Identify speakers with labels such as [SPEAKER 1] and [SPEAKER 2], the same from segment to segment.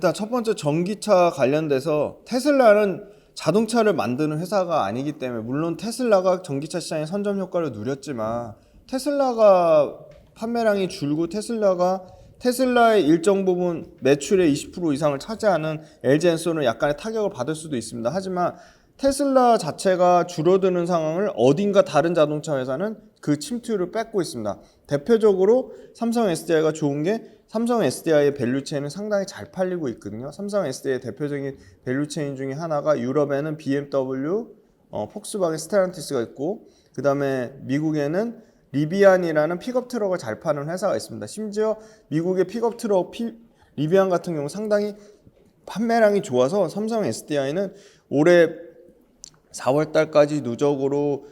[SPEAKER 1] 일단 첫 번째 전기차 관련돼서 테슬라는 자동차를 만드는 회사가 아니기 때문에 물론 테슬라가 전기차 시장의 선점 효과를 누렸지만 테슬라가 판매량이 줄고 테슬라의 일정 부분 매출의 20% 이상을 차지하는 LG엔솔은 약간의 타격을 받을 수도 있습니다. 하지만 테슬라 자체가 줄어드는 상황을 어딘가 다른 자동차 회사는 그 침투를 뺏고 있습니다. 대표적으로 삼성 SDI가 좋은 게 삼성 SDI의 밸류체인은 상당히 잘 팔리고 있거든요. 삼성 SDI의 대표적인 밸류체인 중에 하나가 유럽에는 BMW, 폭스바겐 스텔란티스가 있고 그 다음에 미국에는 리비안이라는 픽업 트럭을 잘 파는 회사가 있습니다. 심지어 미국의 픽업 트럭 리비안 같은 경우 상당히 판매량이 좋아서 삼성 SDI는 올해 4월 달까지 누적으로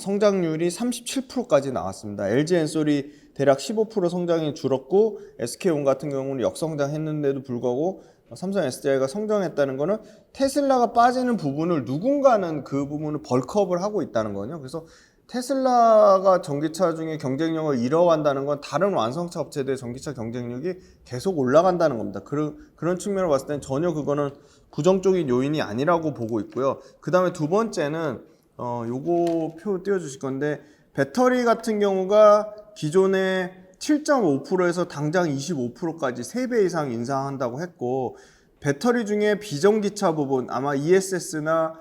[SPEAKER 1] 성장률이 37%까지 나왔습니다. LG엔솔이 대략 15% 성장이 줄었고 SK온 같은 경우는 역성장했는데도 불구하고 삼성 SDI가 성장했다는 거는 테슬라가 빠지는 부분을 누군가는 그 부분을 벌크업을 하고 있다는 거죠. 그래서 테슬라가 전기차 중에 경쟁력을 잃어간다는 건 다른 완성차 업체들의 전기차 경쟁력이 계속 올라간다는 겁니다. 그런 측면으로 봤을 땐 전혀 그거는 부정적인 요인이 아니라고 보고 있고요. 그 다음에 두 번째는 요거 표 띄워주실 건데 배터리 같은 경우가 기존에 7.5%에서 당장 25%까지 3배 이상 인상한다고 했고 배터리 중에 비전기차 부분 아마 ESS나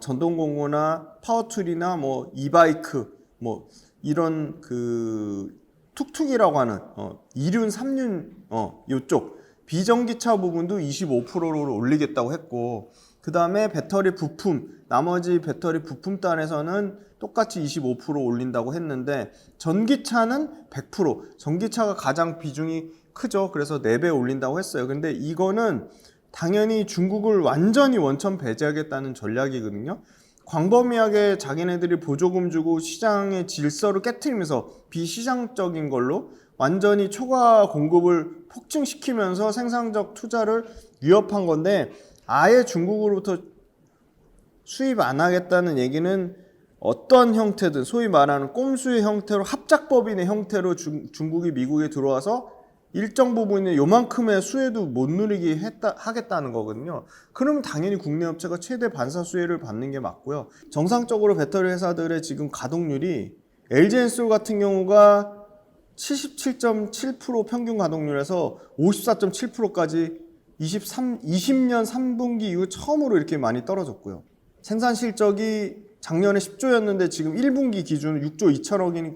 [SPEAKER 1] 전동공구나 파워툴이나 뭐 이바이크 뭐 이런 그 툭툭이라고 하는 이륜, 삼륜 요쪽 비전기차 부분도 25%를 올리겠다고 했고 그 다음에 배터리 부품 나머지 배터리 부품단에서는 똑같이 25% 올린다고 했는데 전기차는 100% 전기차가 가장 비중이 크죠. 그래서 4배 올린다고 했어요. 근데 이거는 당연히 중국을 완전히 원천 배제하겠다는 전략이거든요. 광범위하게 자기네들이 보조금 주고 시장의 질서를 깨트리면서 비시장적인 걸로 완전히 초과 공급을 폭증시키면서 생산적 투자를 위협한 건데 아예 중국으로부터 수입 안 하겠다는 얘기는 어떤 형태든 소위 말하는 꼼수의 형태로 합작법인의 형태로 중국이 미국에 들어와서 일정 부분의 요만큼의 수혜도 못 누리게 하겠다는 거거든요. 그러면 당연히 국내 업체가 최대 반사 수혜를 받는 게 맞고요. 정상적으로 배터리 회사들의 지금 가동률이 LG엔솔 같은 경우가 77.7% 평균 가동률에서 54.7%까지 20년 3분기 이후 처음으로 이렇게 많이 떨어졌고요. 생산 실적이 작년에 10조였는데 지금 1분기 기준 6조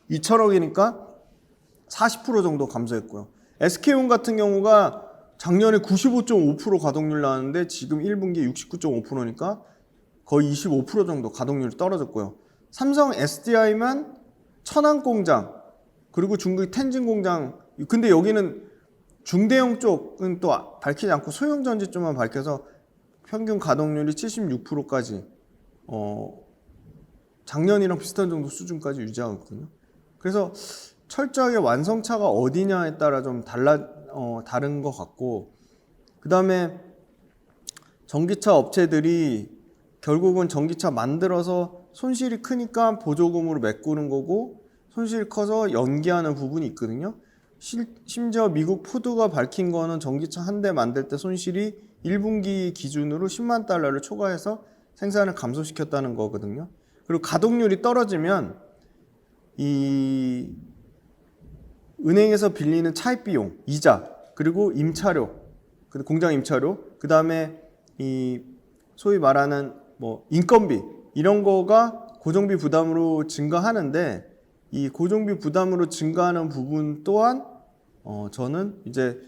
[SPEAKER 1] 2천억이니까 40% 정도 감소했고요. SK온 같은 경우가 작년에 95.5% 가동률 나왔는데 지금 1분기 69.5%니까 거의 25% 정도 가동률이 떨어졌고요. 삼성 SDI만 천안 공장 그리고 중국 텐진 공장 근데 여기는 중대형 쪽은 또 밝히지 않고 소형 전지 쪽만 밝혀서 평균 가동률이 76%까지 작년이랑 비슷한 정도 수준까지 유지하고 있거든요. 그래서 철저하게 완성차가 어디냐에 따라 좀 다른 것 같고 그 다음에 전기차 업체들이 결국은 전기차 만들어서 손실이 크니까 보조금으로 메꾸는 거고 손실이 커서 연기하는 부분이 있거든요. 심지어 미국 포드가 밝힌 거는 전기차 한 대 만들 때 손실이 1분기 기준으로 10만 달러를 초과해서 생산을 감소시켰다는 거거든요. 그리고 가동률이 떨어지면 이 은행에서 빌리는 차입 비용, 이자, 그리고 임차료, 공장 임차료, 그 다음에 이 소위 말하는 뭐 인건비 이런 거가 고정비 부담으로 증가하는데 이 고정비 부담으로 증가하는 부분 또한 저는 이제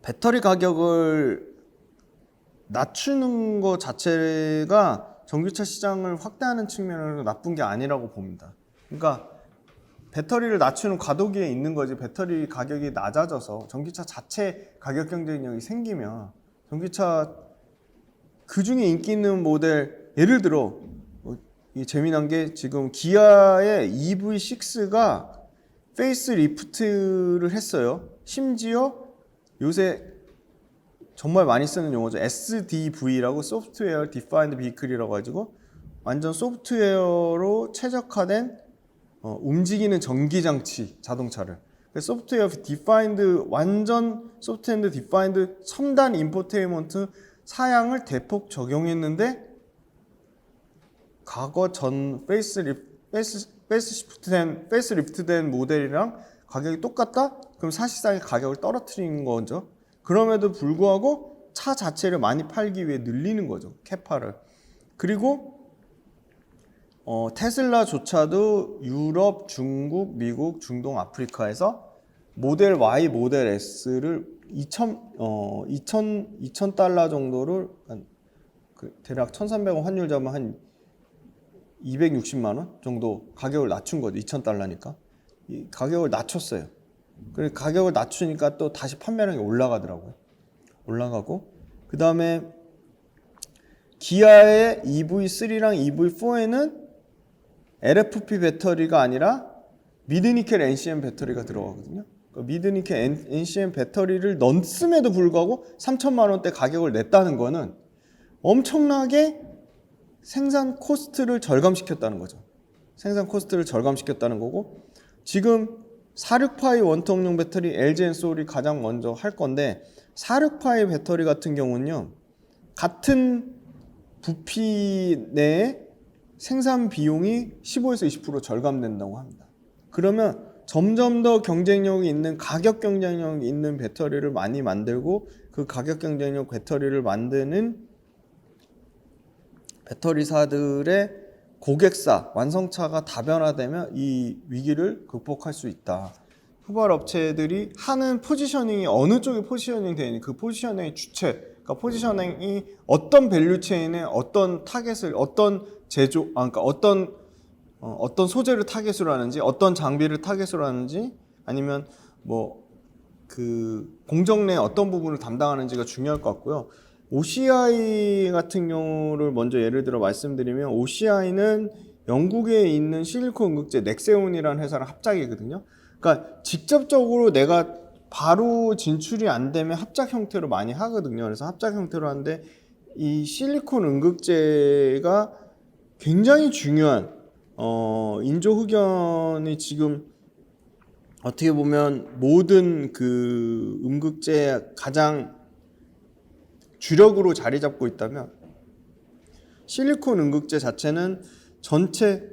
[SPEAKER 1] 배터리 가격을 낮추는 것 자체가 전기차 시장을 확대하는 측면으로 나쁜 게 아니라고 봅니다. 그러니까 배터리를 낮추는 과도기에 있는 거지 배터리 가격이 낮아져서 전기차 자체 가격 경쟁력이 생기면 전기차 그중에 인기 있는 모델 예를 들어 재미난 게 지금 기아의 EV6가 페이스 리프트를 했어요. 심지어 요새 정말 많이 쓰는 용어죠. SDV라고 소프트웨어 디파인드 비클이라고 가지고 완전 소프트웨어로 최적화된 움직이는 전기장치 자동차를 소프트웨어 디파인드 완전 소프트웨어 디파인드 첨단 인포테인먼트 사양을 대폭 적용했는데 과거 전 페이스리프트된 모델이랑 가격이 똑같다? 그럼 사실상의 가격을 떨어뜨리는 거죠. 그럼에도 불구하고 차 자체를 많이 팔기 위해 늘리는 거죠. 캐파를. 그리고 테슬라조차도 유럽, 중국, 미국, 중동, 아프리카에서 모델 Y, 모델 S를 2,000 달러 정도를 대략 1,300원 환율 잡으면 한 260만 원 정도 가격을 낮춘 거죠. 2,000달러니까. 이 가격을 낮췄어요. 그리고 가격을 낮추니까 또 다시 판매량이 올라가더라고요. 올라가고 그 다음에 기아의 EV3랑 EV4에는 LFP 배터리가 아니라 미드니켈 NCM 배터리가 들어가거든요. 미드니켈 NCM 배터리를 넣었음에도 불구하고 3천만 원대 가격을 냈다는 거는 엄청나게 생산 코스트를 절감시켰다는 거죠. 생산 코스트를 절감시켰다는 거고, 지금 46파이 원통용 배터리 LG 엔솔이 가장 먼저 할 건데 46파이 배터리 같은 경우는요, 같은 부피 내에 생산 비용이 15에서 20% 절감된다고 합니다. 그러면 점점 더 경쟁력이 있는, 가격 경쟁력이 있는 배터리를 많이 만들고, 그 가격 경쟁력 배터리를 만드는 배터리사들의 고객사, 완성차가 다변화되면 이 위기를 극복할 수 있다. 후발 업체들이 하는 포지셔닝이 어느 쪽에 포지셔닝 되니 그 포지셔닝의 주체, 그러니까 포지셔닝이 어떤 밸류체인에 어떤 타겟을, 어떤 제조, 그러니까 어떤 소재를 타겟으로 하는지, 어떤 장비를 타겟으로 하는지, 아니면 뭐 그 공정 내 어떤 부분을 담당하는지가 중요할 것 같고요. OCI 같은 경우를 먼저 예를 들어 말씀드리면, OCI는 영국에 있는 실리콘 응급제 넥세온이라는 회사랑 합작이거든요. 그러니까 직접적으로 내가 바로 진출이 안 되면 합작 형태로 많이 하거든요. 그래서 합작 형태로 하는데, 이 실리콘 응급제가 굉장히 중요한 인조 흑연이 지금 어떻게 보면 모든 그 음극제의 가장 주력으로 자리 잡고 있다면, 실리콘 음극제 자체는 전체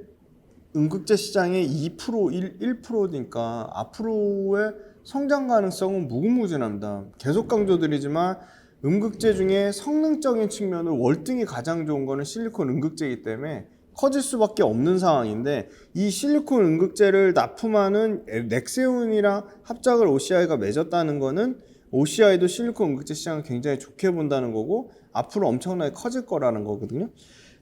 [SPEAKER 1] 음극제 시장의 2%, 1%니까 앞으로의 성장 가능성은 무궁무진합니다. 계속 강조드리지만 음극제 중에 성능적인 측면으로 월등히 가장 좋은 거는 실리콘 음극제이기 때문에 커질 수밖에 없는 상황인데, 이 실리콘 음극제를 납품하는 넥세온이랑 합작을 OCI가 맺었다는 거는 OCI도 실리콘 음극제 시장을 굉장히 좋게 본다는 거고, 앞으로 엄청나게 커질 거라는 거거든요.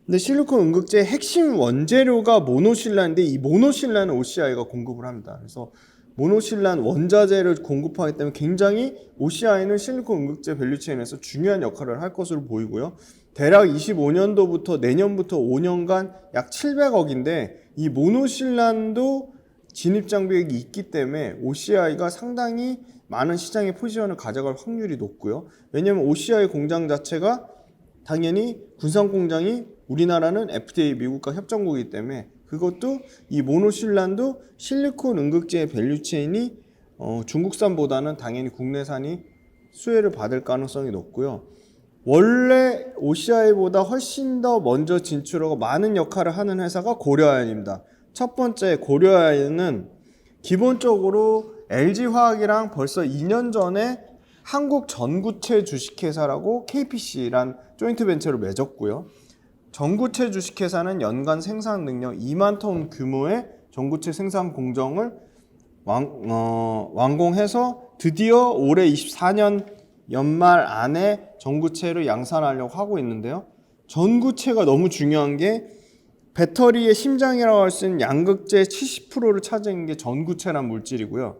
[SPEAKER 1] 근데 실리콘 음극제의 핵심 원재료가 모노실라인데, 이 모노실라는 OCI가 공급을 합니다. 그래서 모노실란 원자재를 공급하기 때문에 굉장히 OCI는 실리콘 음극제 밸류체인에서 중요한 역할을 할 것으로 보이고요. 대략 25년도부터 내년부터 5년간 약 700억인데 이 모노실란도 진입장벽이 있기 때문에 OCI가 상당히 많은 시장의 포지션을 가져갈 확률이 높고요. 왜냐하면 OCI 공장 자체가 당연히 군산 공장이, 우리나라는 FDA 미국과 협정국이기 때문에 그것도, 이 모노실란도 실리콘 음극제의 밸류체인이 중국산보다는 당연히 국내산이 수혜를 받을 가능성이 높고요. 원래 OCI보다 훨씬 더 먼저 진출하고 많은 역할을 하는 회사가 고려아연입니다. 첫 번째, 고려아연은 기본적으로 LG화학이랑 벌써 2년 전에 한국 전구체 주식회사라고 KPC란 조인트 벤처를 맺었고요. 전구체 주식회사는 연간 생산 능력 2만 톤 규모의 전구체 생산 공정을 완공해서 드디어 올해 24년 연말 안에 전구체를 양산하려고 하고 있는데요. 전구체가 너무 중요한 게, 배터리의 심장이라고 할 수 있는 양극재 70%를 차지하는 게 전구체란 물질이고요.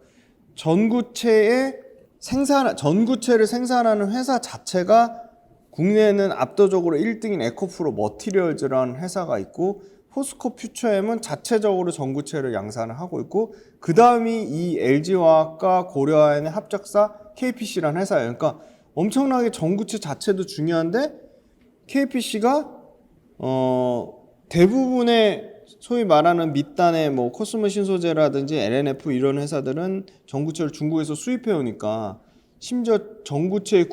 [SPEAKER 1] 전구체를 생산하는 회사 자체가 국내에는 압도적으로 1등인 에코프로 머티리얼즈라는 회사가 있고, 포스코 퓨처엠은 자체적으로 전구체를 양산을 하고 있고, 그 다음이 이 LG화학과 고려아연의 합작사 KPC라는 회사예요. 그러니까 엄청나게 전구체 자체도 중요한데 KPC가 대부분의 소위 말하는 밑단의 뭐 코스모 신소재라든지 LNF 이런 회사들은 전구체를 중국에서 수입해 오니까 심지어 전구체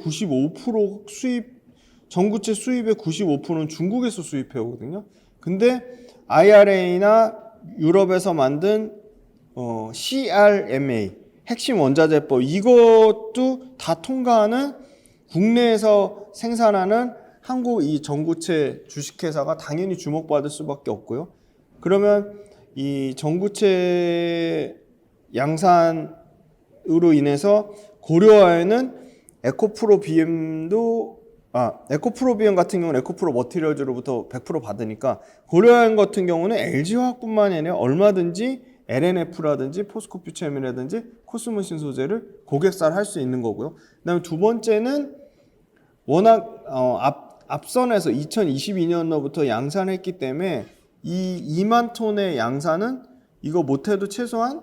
[SPEAKER 1] 수입의 95%는 중국에서 수입해 오거든요. 근데 IRA나 유럽에서 만든 CRMA 핵심 원자재법 이것도 다 통과하는 국내에서 생산하는 한국 이 전구체 주식회사가 당연히 주목받을 수밖에 없고요. 그러면 이 전구체 양산으로 인해서 고려아연은 에코프로 BM 같은 경우는 에코프로 머티리얼즈로부터 100% 받으니까 고려아연 같은 경우는 LG화학뿐만이 아니라 얼마든지 LNF라든지 포스코 퓨처엠이라든지 코스모 신소재를 고객사를 할 수 있는 거고요. 그다음에 두 번째는 워낙 앞선에서 2022년도부터 양산했기 때문에 이 2만 톤의 양산은 이거 못해도 최소한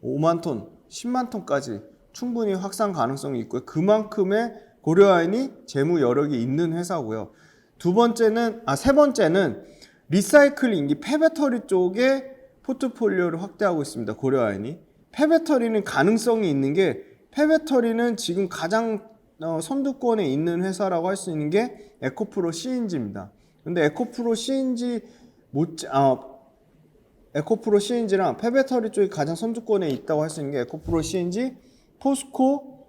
[SPEAKER 1] 5만 톤, 10만 톤까지 충분히 확산 가능성이 있고요. 그만큼의 고려아연이 재무 여력이 있는 회사고요. 세 번째는 리사이클링, 이 폐배터리 쪽에 포트폴리오를 확대하고 있습니다. 고려아연이. 폐배터리는 가능성이 있는 게 폐배터리는 지금 가장 선두권에 있는 회사라고 할 수 있는 게 에코프로 CNG입니다. 근데 에코프로 CNG랑 폐배터리 쪽이 가장 선두권에 있다고 할 수 있는 게 에코프로 CNG, 포스코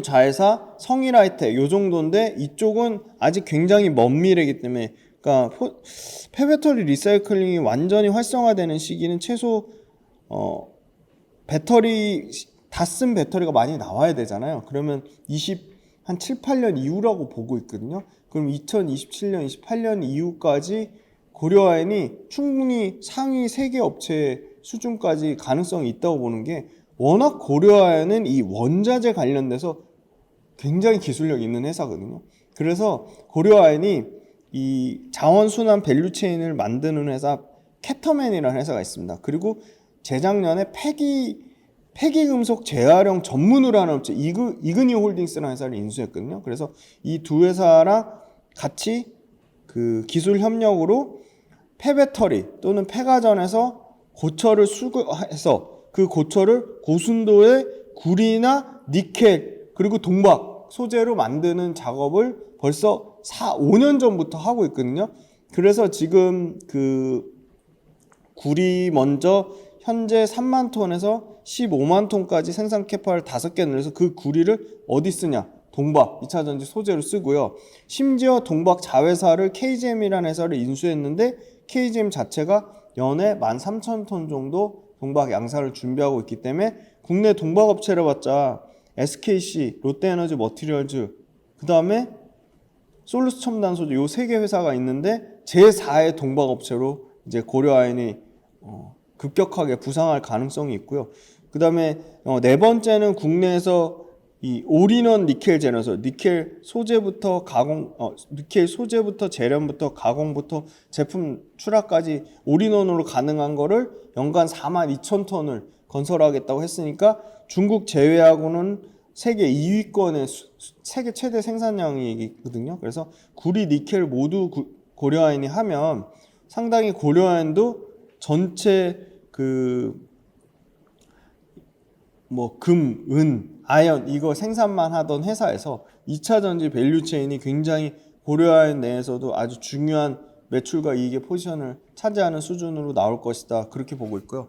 [SPEAKER 1] 자회사, 성일하이텍 요 정도인데 이쪽은 아직 굉장히 먼 미래이기 때문에 그러니까 폐배터리 리사이클링이 완전히 활성화되는 시기는 최소 배터리 다 쓴 배터리가 많이 나와야 되잖아요. 그러면 한 7, 8년 이후라고 보고 있거든요. 그럼 2027년, 28년 이후까지 고려아연이 충분히 상위 세계 업체 수준까지 가능성이 있다고 보는 게 워낙 고려아연은 이 원자재 관련돼서 굉장히 기술력 있는 회사거든요. 그래서 고려아연이 이 자원순환 밸류체인을 만드는 회사 캐터맨이라는 회사가 있습니다. 그리고 재작년에 폐기금속 재활용 전문으로 하는 업체 이그니오 홀딩스라는 회사를 인수했거든요. 그래서 이 두 회사랑 같이 그 기술 협력으로 폐배터리 또는 폐가전에서 고철을 수거해서 그 고철을 고순도의 구리나 니켈 그리고 동박 소재로 만드는 작업을 벌써 5년 전부터 하고 있거든요. 그래서 지금 그 구리 먼저 현재 3만 톤에서 15만 톤까지 생산 캐파를 5개 늘려서 그 구리를 어디 쓰냐? 동박 2차전지 소재로 쓰고요. 심지어 동박 자회사를 KGM이라는 회사를 인수했는데 KGM 자체가 연에 13,000톤 정도 동박 양산을 준비하고 있기 때문에 국내 동박 업체를 봤자 SKC, 롯데에너지 머티리얼즈, 그 다음에 솔루스 첨단 소재 요 3개 회사가 있는데 제4의 동박 업체로 이제 고려아연이 급격하게 부상할 가능성이 있고요. 그 다음에 네 번째는 국내에서 이 올인원 니켈 제너서 니켈 소재부터 재련부터 가공부터 제품 출하까지 올인원으로 가능한 거를 연간 42,000톤을 건설하겠다고 했으니까 중국 제외하고는 세계 2위권의 세계 최대 생산량이거든요. 그래서 구리, 니켈 모두 고려아연이 하면 상당히 고려아연도 전체 금, 은, 아연 이거 생산만 하던 회사에서 2차전지 밸류체인이 굉장히 고려아연 내에서도 아주 중요한 매출과 이익의 포지션을 차지하는 수준으로 나올 것이다. 그렇게 보고 있고요.